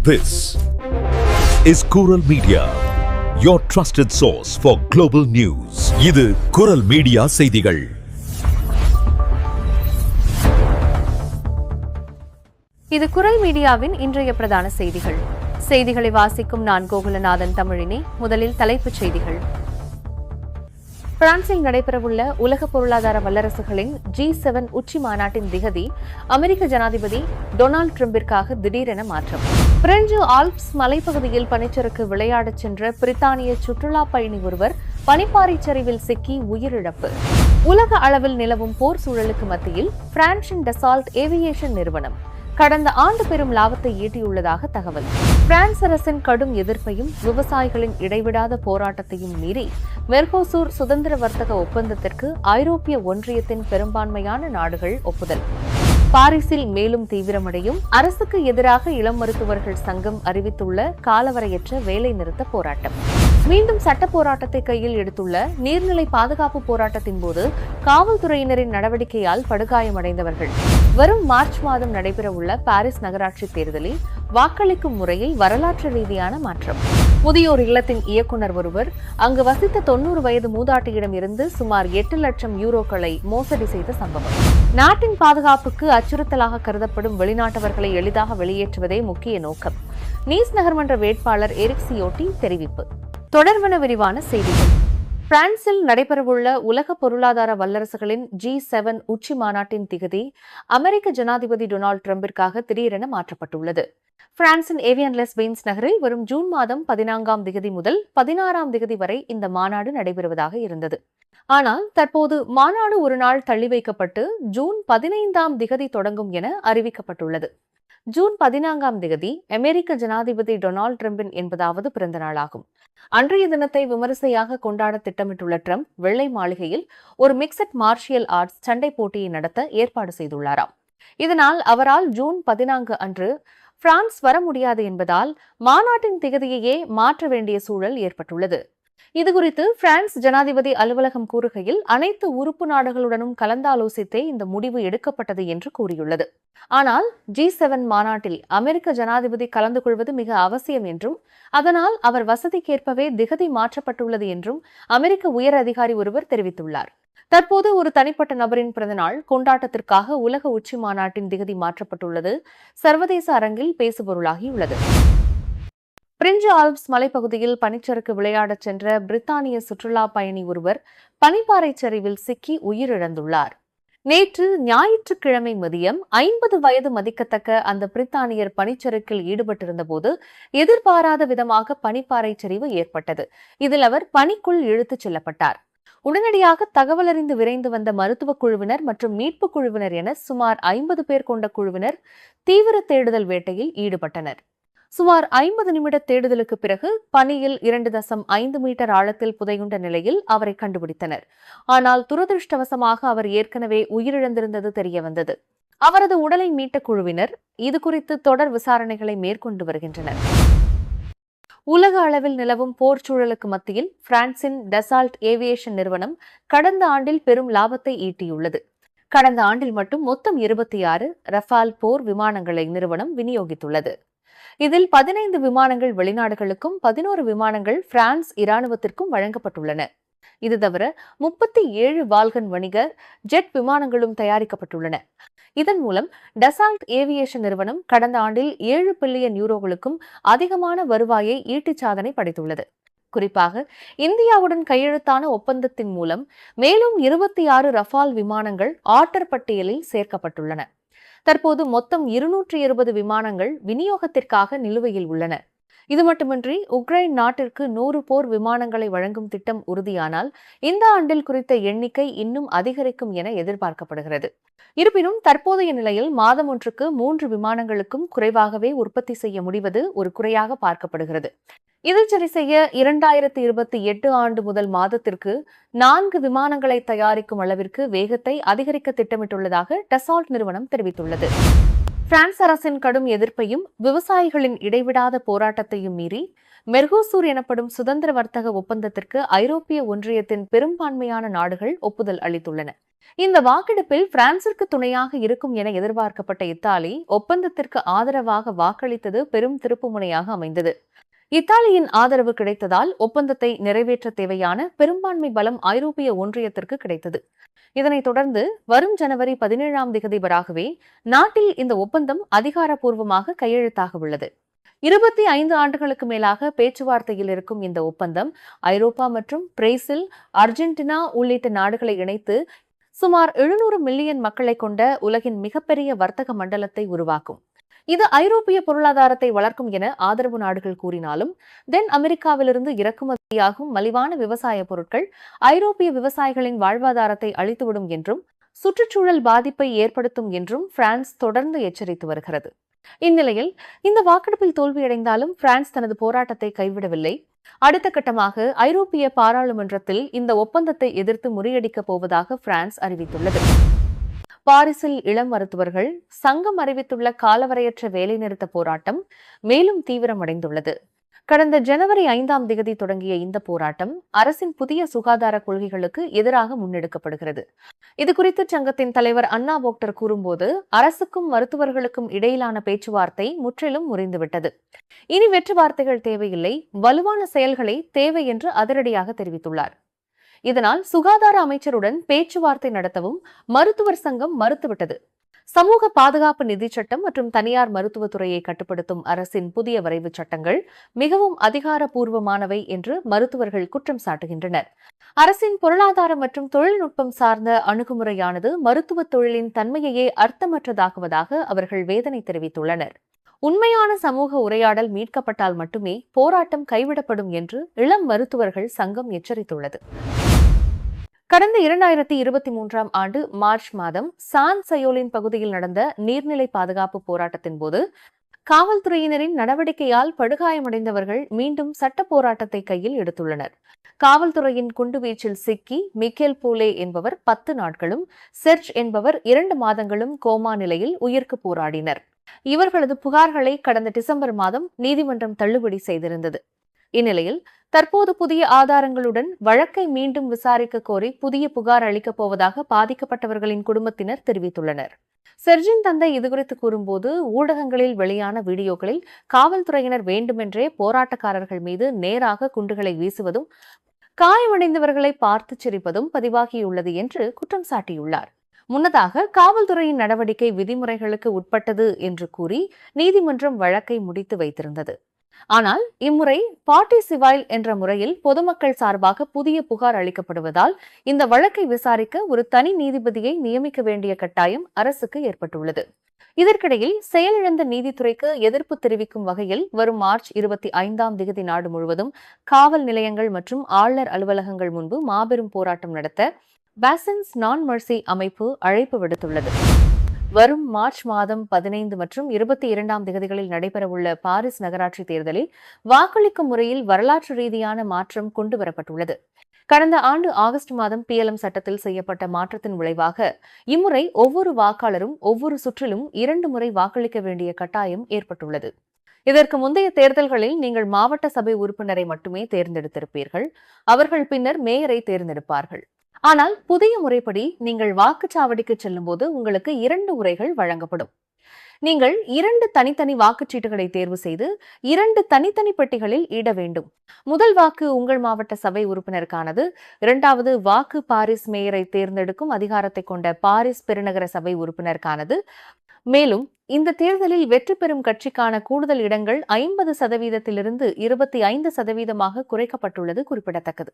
This is Kural Media, your trusted source for global news. இது குரல் media செய்திகள். இது குரல் மீடியாவின் இன்றைய பிரதான செய்திகள். செய்திகளை வாசிக்கும் நான் கோகுலநாதன் தமிழினி. முதலில் தலைப்புச் செய்திகள். பிரான்சில் நடைபெறவுள்ள உலக பொருளாதார வல்லரசுகளின் G7 உச்சி மாநாட்டின் திகதி அமெரிக்க ஜனாதிபதி டொனால்டு டிரம்பிற்காக திடீரென மாற்றம். பிரெஞ்சு ஆல்ப்ஸ் மலைப்பகுதியில் பனிச்சறுக்கு விளையாடச் சென்ற பிரித்தானிய சுற்றுலா பயணி ஒருவர் பனிப்பாறை சரிவில் சிக்கி உயிரிழப்பு. உலக அளவில் நிலவும் போர் சூழலுக்கு மத்தியில் பிரான்சின் டசால்ட் ஏவியேஷன் நிறுவனம் கடந்த ஆண்டு பெரும் லாபத்தை ஈட்டியுள்ளதாக தகவல். பிரான்ஸ் அரசின் கடும் எதிர்ப்பையும் விவசாயிகளின் இடைவிடாத போராட்டத்தையும் மீறி மெர்கோசூர் சுதந்திர வர்த்தக ஒப்பந்தத்திற்கு ஐரோப்பிய ஒன்றியத்தின் பெரும்பான்மையான நாடுகள் ஒப்புதல். பாரிஸில் மேலும் தீவிரமடையும் அரசுக்கு எதிராக இளம் மருத்துவர்கள் சங்கம் அறிவித்துள்ள காலவரையற்ற வேலை நிறுத்த போராட்டம். மீண்டும் சட்ட போராட்டத்தை கையில் எடுத்துள்ள நீர்நிலை பாதுகாப்பு போராட்டத்தின் போது காவல்துறையினரின் நடவடிக்கையால் படுகாயமடைந்தவர்கள். வரும் மார்ச் மாதம் நடைபெறவுள்ள பாரிஸ் நகராட்சி தேர்தலில் வாக்களிக்கும் முறையில் வரலாற்று ரீதியான மாற்றம். முதியோர் இல்லத்தின் இயக்குநர் ஒருவர் அங்கு வசித்த 90 வயது மூதாட்டியிடம் இருந்து சுமார் 8 லட்சம் யூரோக்களை மோசடி செய்த சம்பவம். நாட்டின் பாதுகாப்புக்கு அச்சுறுத்தலாக கருதப்படும் வெளிநாட்டவர்களை எளிதாக வெளியேற்றுவதே முக்கிய நோக்கம். நீஸ் நகர்மன்ற வேட்பாளர் எரிக் சியோட்டி தெரிவிப்பு. தொடர்பான விரிவான செய்திகள். பிரான்சில் நடைபெறவுள்ள உலக பொருளாதார வல்லரசுகளின் G7 உச்சி மாநாட்டின் திகதி அமெரிக்க ஜனாதிபதி டொனால்டு டிரம்பிற்காக திடீரென மாற்றப்பட்டுள்ளது. பிரான்சின் ஏவியன் லெஸ் வெயின்ஸ் நகரில் வரும் ஜூன் மாதம் 14ஆம் திகதி முதல் 16ஆம் திகதி வரை இந்த மாநாடு நடைபெறுவதாக இருந்தது. ஆனால் தற்போது மாநாடு ஒரு நாள் தள்ளி வைக்கப்பட்டு ஜூன் 15ஆம் திகதி தொடங்கும் என அறிவிக்கப்பட்டுள்ளது. ஜூன் 14ஆம் திகதி அமெரிக்க ஜனாதிபதி டொனால்டு டிரம்பின் 80வது பிறந்த நாளாகும். அன்றைய தினத்தை விமரிசையாக கொண்டாட திட்டமிட்டுள்ள டிரம்ப் வெள்ளை மாளிகையில் ஒரு மிக்சட் மார்ஷியல் ஆர்ட்ஸ் சண்டை போட்டியை நடத்த ஏற்பாடு செய்துள்ளாராம். இதனால் அவரால் ஜூன் 14 அன்று பிரான்ஸ் வர முடியாது என்பதால் மாநாட்டின் திகதியையே மாற்ற வேண்டிய சூழல் ஏற்பட்டுள்ளது. இதுகுறித்து பிரான்ஸ் ஜனாதிபதி அலுவலகம் கூறுகையில் அனைத்து உறுப்பு நாடுகளுடனும் கலந்தாலோசித்தே இந்த முடிவு எடுக்கப்பட்டது என்று கூறியுள்ளது. ஆனால் G7 மாநாட்டில் அமெரிக்க ஜனாதிபதி கலந்து கொள்வது மிக அவசியம் என்றும் அதனால் அவர் வசதிக்கேற்பவே திகதி மாற்றப்பட்டுள்ளது என்றும் அமெரிக்க உயர் அதிகாரி ஒருவர் தெரிவித்துள்ளார். தற்போது ஒரு தனிப்பட்ட நபரின் பிறந்தநாள் கொண்டாட்டத்திற்காக உலக உச்சி மாநாட்டின் திகதி மாற்றப்பட்டுள்ளது சர்வதேச அரங்கில் பேசுபொருளாகியுள்ளது. பிரெஞ்சு ஆல்ப்ஸ் மலைப்பகுதியில் பனிச்சறுக்கு விளையாடச் சென்ற பிரித்தானிய சுற்றுலா பயணி ஒருவர் பனிப்பாறை சரிவில் சிக்கி உயிரிழந்துள்ளார். நேற்று ஞாயிற்றுக்கிழமை மதியம் 50 வயது மதிக்கத்தக்க அந்த பிரித்தானியர் பனிச்சறுக்கில் ஈடுபட்டிருந்த போது எதிர்பாராத விதமாக பனிப்பாறை சரிவு ஏற்பட்டது. இதில் அவர் பனிக்குள் இழுத்துச் செல்லப்பட்டார். உடனடியாக தகவல் அறிந்து விரைந்து வந்த மருத்துவ குழுவினர் மற்றும் மீட்பு குழுவினர் என சுமார் 50 பேர் கொண்ட குழுவினர் தீவிர தேடுதல் வேட்டையில் ஈடுபட்டனர். சுமார் 50 நிமிட தேடுதலுக்கு பிறகு பனியில் 2.5 மீட்டர் ஆழத்தில் புதையுண்ட நிலையில் அவரை கண்டுபிடித்தனர். ஆனால் துரதிருஷ்டவசமாக அவர் ஏற்கனவே உயிரிழந்திருந்தது தெரியவந்தது. அவரது உடலை மீட்ட குழுவினர் இதுகுறித்து தொடர் விசாரணைகளை மேற்கொண்டு வருகின்றனர். உலக அளவில் நிலவும் போர் சூழலுக்கு மத்தியில் பிரான்சின் டசால்ட் ஏவியேஷன் நிறுவனம் கடந்த ஆண்டில் பெரும் லாபத்தை ஈட்டியுள்ளது. கடந்த ஆண்டில் மட்டும் மொத்தம் 26 ரஃபால் போர் விமானங்களை நிறுவனம் விநியோகித்துள்ளது. இதில் 15 விமானங்கள் வெளிநாடுகளுக்கும் 11 விமானங்கள் பிரான்ஸ் இராணுவத்திற்கும் வழங்கப்பட்டுள்ளன. இது தவிர 37 வால்கன் வணிக ஜெட் விமானங்களும் தயாரிக்கப்பட்டுள்ளன. இதன் மூலம் டசால்ட் ஏவியேஷன் நிறுவனம் கடந்த ஆண்டில் 7 பில்லியன் யூரோகளுக்கும் அதிகமான வருவாயை ஈட்டிச் சாதனை படைத்துள்ளது. குறிப்பாக இந்தியாவுடன் கையெழுத்தான ஒப்பந்தத்தின் மூலம் மேலும் 26 ரஃபால் விமானங்கள் ஆர்டர் பட்டியலில் சேர்க்கப்பட்டுள்ளன. தற்போது மொத்தம் 220 விமானங்கள் விநியோகத்திற்காக நிலுவையில் உள்ளன. இது மட்டுமின்றி உக்ரைன் நாட்டிற்கு 100 போர் விமானங்களை வழங்கும் திட்டம் உறுதியானால் இந்த ஆண்டில் குறித்த எண்ணிக்கை இன்னும் அதிகரிக்கும் என எதிர்பார்க்கப்படுகிறது. இருப்பினும் தற்போதைய நிலையில் மாதம் ஒன்றுக்கு 3 விமானங்களுக்கும் குறைவாகவே உற்பத்தி செய்ய முடிவது ஒரு குறையாக பார்க்கப்படுகிறது. இதில் சரி செய்ய 2028 ஆண்டு முதல் மாதத்திற்கு 4 விமானங்களை தயாரிக்கும் அளவிற்கு வேகத்தை அதிகரிக்க திட்டமிட்டுள்ளதாக டசால்ட் நிறுவனம் தெரிவித்துள்ளது. பிரான்ஸ் அரசின் கடும் எதிர்ப்பையும் விவசாயிகளின் இடைவிடாத போராட்டத்தையும் மீறி மெர்கோசூர் எனப்படும் சுதந்திர வர்த்தக ஒப்பந்தத்திற்கு ஐரோப்பிய ஒன்றியத்தின் பெரும்பான்மையான நாடுகள் ஒப்புதல் அளித்துள்ளன. இந்த வாக்கெடுப்பில் பிரான்சிற்கு துணையாக இருக்கும் என எதிர்பார்க்கப்பட்ட இத்தாலி ஒப்பந்தத்திற்கு ஆதரவாக வாக்களித்தது பெரும் திருப்புமுனையாக அமைந்தது. இத்தாலியின் ஆதரவு கிடைத்ததால் ஒப்பந்தத்தை நிறைவேற்ற தேவையான பெரும்பான்மை பலம் ஐரோப்பிய ஒன்றியத்திற்கு கிடைத்தது. இதனைத் தொடர்ந்து வரும் ஜனவரி 17 வராகவே நாட்டில் இந்த ஒப்பந்தம் அதிகாரப்பூர்வமாக கையெழுத்தாக உள்ளது. 25 ஆண்டுகளுக்கு மேலாக பேச்சுவார்த்தையில் இருக்கும் இந்த ஒப்பந்தம் ஐரோப்பா மற்றும் பிரேசில், அர்ஜென்டினா உள்ளிட்ட நாடுகளை இணைத்து சுமார் 700 மில்லியன் மக்களை கொண்ட உலகின் மிகப்பெரிய வர்த்தக மண்டலத்தை உருவாக்கும். இது ஐரோப்பிய பொருளாதாரத்தை வளர்க்கும் என ஆதரவு நாடுகள் கூறினாலும் தென் அமெரிக்காவிலிருந்து இறக்குமதியாகும் மலிவான விவசாய பொருட்கள் ஐரோப்பிய விவசாயிகளின் வாழ்வாதாரத்தை அழித்துவிடும் என்றும் சுற்றுச்சூழல் பாதிப்பை ஏற்படுத்தும் என்றும் பிரான்ஸ் தொடர்ந்து எச்சரித்து வருகிறது. இந்நிலையில் இந்த வாக்கெடுப்பில் தோல்வியடைந்தாலும் பிரான்ஸ் தனது போராட்டத்தை கைவிடவில்லை. அடுத்த கட்டமாக ஐரோப்பிய பாராளுமன்றத்தில் இந்த ஒப்பந்தத்தை எதிர்த்து முறியடிக்கப் போவதாக பிரான்ஸ் அறிவித்துள்ளது. பாரிஸில் இளம் மருத்துவர்கள் சங்கம் அறிவித்துள்ள காலவரையற்ற வேலைநிறுத்த போராட்டம் மேலும் தீவிரமடைந்துள்ளது. கடந்த ஜனவரி 5 தொடங்கிய இந்த போராட்டம் அரசின் புதிய சுகாதார கொள்கைகளுக்கு எதிராக முன்னெடுக்கப்படுகிறது. இதுகுறித்து சங்கத்தின் தலைவர் அன்னா போக்டர் கூறும்போது, அரசுக்கும் மருத்துவர்களுக்கும் இடையிலான பேச்சுவார்த்தை முற்றிலும் முறிந்துவிட்டது. இனி வெற்று வார்த்தைகள் தேவையில்லை, வலுவான செயல்களே தேவை என்று அதிரடியாக தெரிவித்துள்ளார். இதனால் சுகாதார அமைச்சருடன் பேச்சுவார்த்தை நடத்தவும் மருத்துவர் சங்கம் மறுத்துவிட்டது. சமூக பாதுகாப்பு நிதி சட்டம் மற்றும் தனியார் மருத்துவத்துறையை கட்டுப்படுத்தும் அரசின் புதிய வரைவு சட்டங்கள் மிகவும் அதிகாரப்பூர்வமானவை என்று மருத்துவர்கள் குற்றம் சாட்டுகின்றனர். அரசின் பொருளாதாரம் மற்றும் தொழில்நுட்பம் சார்ந்த அணுகுமுறையானது மருத்துவ தொழிலின் தன்மையையே அர்த்தமற்றதாக்குவதாக அவர்கள் வேதனை தெரிவித்துள்ளனர். உண்மையான சமூக உரையாடல் மீட்கப்பட்டால் மட்டுமே போராட்டம் கைவிடப்படும் என்று இளம் மருத்துவர்கள் சங்கம் எச்சரித்துள்ளது. கடந்த 2023 ஆண்டு மார்ச் மாதம் சான் சயோலின் பகுதியில் நடந்த நீர்நிலை பாதுகாப்பு போராட்டத்தின் போது காவல்துறையினரின் நடவடிக்கையால் படுகாயமடைந்தவர்கள் மீண்டும் சட்ட போராட்டத்தை கையில் எடுத்துள்ளனர். காவல்துறையின் குண்டுவீச்சில் சிக்கி மிக்கேல் பூலே என்பவர் 10 நாட்களும், செர்ஜ் என்பவர் 2 மாதங்களும் கோமா நிலையில் உயிருக்கு போராடினர். இவர்களது புகார்களை கடந்த டிசம்பர் மாதம் நீதிமன்றம் தள்ளுபடி செய்திருந்தது. இந்நிலையில் தற்போது புதிய ஆதாரங்களுடன் வழக்கை மீண்டும் விசாரிக்க கோரி புதிய புகார் அளிக்கப் போவதாக பாதிக்கப்பட்டவர்களின் குடும்பத்தினர் தெரிவித்துள்ளனர். செர்ஜின் தந்தை இதுகுறித்து கூறும்போது, ஊடகங்களில் வெளியான வீடியோக்களில் காவல்துறையினர் வேண்டுமென்றே போராட்டக்காரர்கள் மீது நேராக குண்டுகளை வீசுவதும் காயமடைந்தவர்களை பார்த்து சிரிப்பதும் பதிவாகியுள்ளது என்று குற்றம் சாட்டியுள்ளார். முன்னதாக காவல்துறையின் நடவடிக்கை விதிமுறைகளுக்கு உட்பட்டது என்று கூறி நீதிமன்றம் வழக்கை முடித்து வைத்திருந்தது. ஆனால் இம்முறை பார்ட்டி சிவைல் என்ற முறையில் பொதுமக்கள் சார்பாக புதிய புகார் அளிக்கப்படுவதால் இந்த வழக்கை விசாரிக்க ஒரு தனி நீதிபதியை நியமிக்க வேண்டிய கட்டாயம் அரசுக்கு ஏற்பட்டுள்ளது. இதற்கிடையில் செயலிழந்த நீதித்துறைக்கு எதிர்ப்பு தெரிவிக்கும் வகையில் வரும் மார்ச் 25 நாடு முழுவதும் காவல் நிலையங்கள் மற்றும் ஆளுநர் அலுவலகங்கள் முன்பு மாபெரும் போராட்டம் நடத்த பாசன்ஸ் நான் மர்சி அமைப்பு அழைப்பு விடுத்துள்ளது. வரும் மார்ச் மாதம் 15 மற்றும் 22 நடைபெறவுள்ள பாரிஸ் நகராட்சி தேர்தலில் வாக்களிக்கும் முறையில் வரலாற்று ரீதியான மாற்றம் கொண்டுவரப்பட்டுள்ளது. கடந்த ஆண்டு ஆகஸ்ட் மாதம் PLM சட்டத்தில் செய்யப்பட்ட மாற்றத்தின் விளைவாக இம்முறை ஒவ்வொரு வாக்காளரும் ஒவ்வொரு சுற்றிலும் 2 முறை வாக்களிக்க வேண்டிய கட்டாயம் ஏற்பட்டுள்ளது. இதற்கு முந்தைய தேர்தல்களில் நீங்கள் மாவட்ட சபை உறுப்பினரை மட்டுமே தேர்ந்தெடுத்திருப்பீர்கள். அவர்கள் பின்னர் மேயரை தேர்ந்தெடுப்பார்கள். ஆனால் புதிய முறைப்படி நீங்கள் வாக்குச்சாவடிக்கு செல்லும்போது உங்களுக்கு 2 உரைகள் வழங்கப்படும். நீங்கள் 2 தனித்தனி வாக்குச்சீட்டுகளை தேர்வு செய்து 2 தனித்தனி பெட்டிகளில் இட வேண்டும். முதல் வாக்கு உங்கள் மாவட்ட சபை உறுப்பினருக்கானது. 2வது வாக்கு பாரிஸ் மேயரை தேர்ந்தெடுக்கும் அதிகாரத்தை கொண்ட பாரிஸ் பெருநகர சபை உறுப்பினருக்கானது. மேலும் இந்த தேர்தலில் வெற்றி பெறும் கட்சிக்கான கூடுதல் இடங்கள் 50% 25% குறைக்கப்பட்டுள்ளது குறிப்பிடத்தக்கது.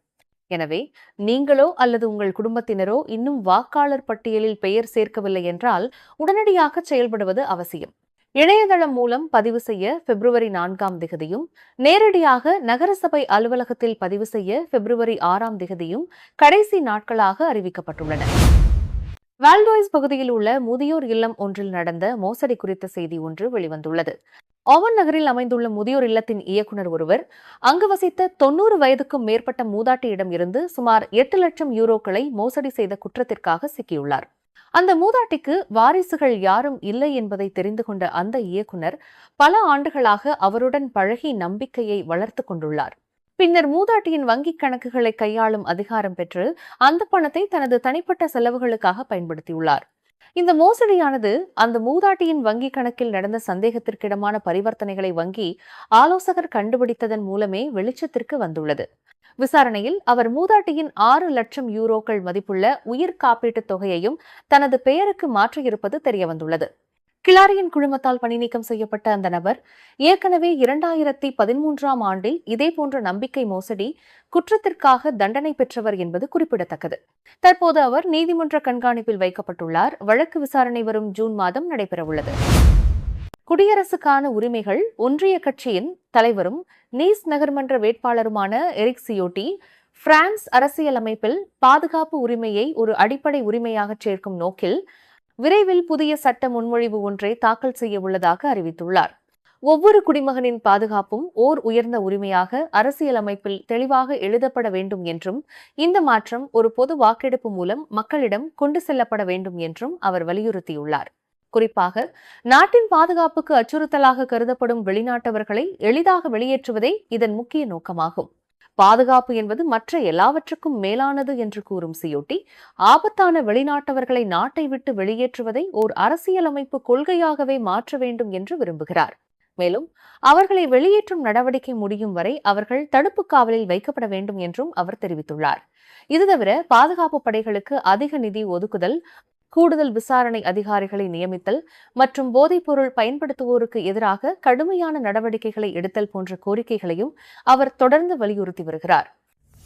எனவே நீங்களோ அல்லது உங்கள் குடும்பத்தினரோ இன்னும் வாக்காளர் பட்டியலில் பெயர் சேர்க்கவில்லை என்றால் உடனடியாக செயல்படுவது அவசியம். இணையதளம் மூலம் பதிவு செய்ய February 4 நேரடியாக நகரசபை அலுவலகத்தில் பதிவு செய்ய February 6 கடைசி நாட்களாக அறிவிக்கப்பட்டுள்ளன. வால்டோய்ஸ் பகுதியில் உள்ள முதியோர் இல்லம் ஒன்றில் நடந்த மோசடி குறித்த செய்தி ஒன்று வெளிவந்துள்ளது. ஓவன் நகரில் அமைந்துள்ள முதியோர் இல்லத்தின் இயக்குநர் ஒருவர் அங்கு வசித்த 90 வயதுக்கும் மேற்பட்ட மூதாட்டியிடம் இருந்து சுமார் 8 லட்சம் யூரோக்களை மோசடி செய்த குற்றத்திற்காக சிக்கியுள்ளார். அந்த மூதாட்டிக்கு வாரிசுகள் யாரும் இல்லை என்பதை தெரிந்து கொண்ட அந்த இயக்குநர் பல ஆண்டுகளாக அவருடன் பழகி நம்பிக்கையை வளர்த்து கொண்டுள்ளார். பின்னர் மூதாட்டியின் வங்கிக் கணக்குகளை கையாளும் அதிகாரம் பெற்று அந்த பணத்தை தனது தனிப்பட்ட செலவுகளுக்காக பயன்படுத்தியுள்ளார். இந்த மோசடியானது அந்த மூதாட்டியின் வங்கிக் கணக்கில் நடந்த சந்தேகத்திற்கிடமான பரிவர்த்தனைகளை வங்கி ஆலோசகர் கண்டுபிடித்ததன் மூலமே வெளிச்சத்திற்கு வந்துள்ளது. விசாரணையில் அவர் மூதாட்டியின் 6 லட்சம் யூரோக்கள் மதிப்புள்ள உயிர் காப்பீட்டுத் தொகையையும் தனது பெயருக்கு மாற்றியிருப்பது தெரியவந்துள்ளது. கிளாரியின் குழுமத்தால் பணிநீக்கம் செய்யப்பட்ட அந்த நபர் ஏற்கனவே 2013ஆம் ஆண்டில் இதேபோன்ற நம்பிக்கை மோசடி குற்றத்திற்காக தண்டனை பெற்றவர் என்பது குறிப்பிடத்தக்கது. தற்போது அவர் நீதிமன்ற கண்காணிப்பில் வைக்கப்பட்டுள்ளார். வழக்கு விசாரணை வரும் ஜூன் மாதம் நடைபெறவுள்ளது. குடியரசுக்கான உரிமைகள் ஒன்றிய கட்சியின் தலைவரும் நீஸ் நகர்மன்ற வேட்பாளருமான எரிக் சியோட்டி பிரான்ஸ் அரசியலமைப்பில் பாதுகாப்பு உரிமையை ஒரு அடிப்படை உரிமையாக சேர்க்கும் நோக்கில் விரைவில் புதிய சட்ட முன்மொழிவு ஒன்றை தாக்கல் செய்ய உள்ளதாக அறிவித்துள்ளார். ஒவ்வொரு குடிமகனின் பாதுகாப்பும் ஓர் உயர்ந்த உரிமையாக அரசியலமைப்பில் தெளிவாக எழுதப்பட வேண்டும் என்றும் இந்த மாற்றம் ஒரு பொது வாக்கெடுப்பு மூலம் மக்களிடம் கொண்டு செல்லப்பட வேண்டும் என்றும் அவர் வலியுறுத்தியுள்ளார். குறிப்பாக நாட்டின் பாதுகாப்புக்கு அச்சுறுத்தலாக கருதப்படும் வெளிநாட்டவர்களை எளிதாக வெளியேற்றுவதே இதன் முக்கிய நோக்கமாகும். பாதுகாப்பு என்பது மற்ற எல்லாவற்றுக்கும் மேலானது என்று கூறும் சியோட்டி, ஆபத்தான வெளிநாட்டவர்களை நாட்டை விட்டு வெளியேற்றுவதை ஓர் அரசியலமைப்பு கொள்கையாகவே மாற்ற வேண்டும் என்று விரும்புகிறார். மேலும் அவர்களை வெளியேற்றும் நடவடிக்கை முடியும் வரை அவர்கள் தடுப்பு காவலில் வைக்கப்பட வேண்டும் என்றும் அவர் தெரிவித்துள்ளார். இது தவிர பாதுகாப்பு படைகளுக்கு அதிக நிதி ஒதுக்குதல், கூடுதல் விசாரணை அதிகாரிகளை நியமித்தல் மற்றும் போதைப்பொருள் பயன்படுத்துவோருக்கு எதிராக கடுமையான நடவடிக்கைகளை எடுத்தல் போன்ற கோரிக்கைகளையும் அவர் தொடர்ந்து வலியுறுத்தி வருகிறார்.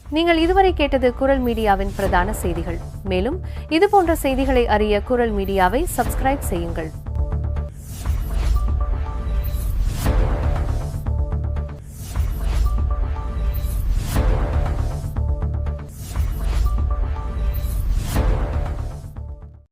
நீங்கள் இதுவரை கேட்டது குரல் மீடியாவின் பிரதான செய்திகள். மேலும் இதுபோன்ற செய்திகளை அறிய குரல் மீடியாவை சப்ஸ்கிரைப் செய்யுங்கள்.